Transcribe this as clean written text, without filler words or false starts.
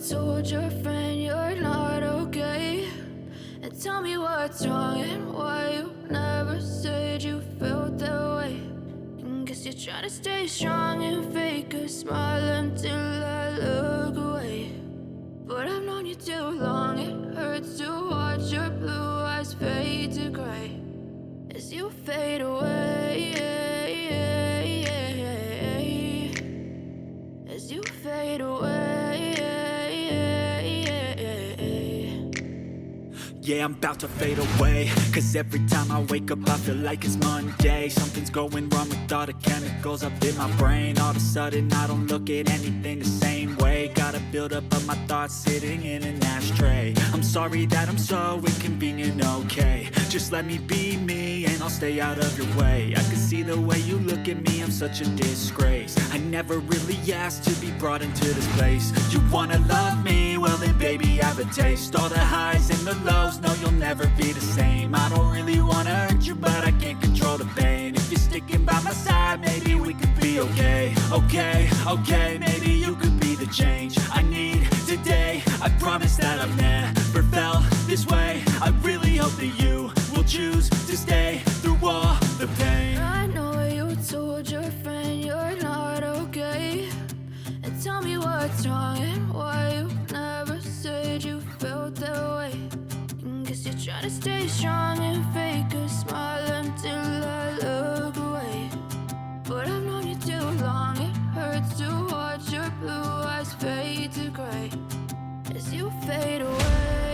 told your friend you're not okay? And tell me what's wrong and why you never said you felt that way. And guess you're trying to stay strong and fake a smile until I look away. But I've known you too long, it hurts to watch your blue eyes fade to gray as you fade away, as you fade away. Yeah, I'm about to fade away, cause every time I wake up I feel like it's Monday. Something's going wrong with all the chemicals up in my brain. All of a sudden I don't look at anything the same way. Gotta build up of my thoughts sitting in an ashtray. I'm sorry that I'm so inconvenient, okay? Just let me be me and I'll stay out of your way. I can see the way you look at me, I'm such a disgrace. I never really asked to be brought into this place. You wanna love me? Well then baby, have a taste. All the highs and the lows, no, you'll never be the same. I don't really wanna hurt you, but I can't control the pain. If you're sticking by my side, maybe we could be okay. Okay, okay, maybe you could be the change I need today. I promise that I've never felt this way. I really hope that you will choose to stay through all the pain. I know you told your friend you're not okay. And tell me what's wrong and why you never said you felt that way. Guess you're trying to stay strong and fake a smile until I look away. But I've known you too long, it hurts to watch your blue eyes fade to gray as you fade away.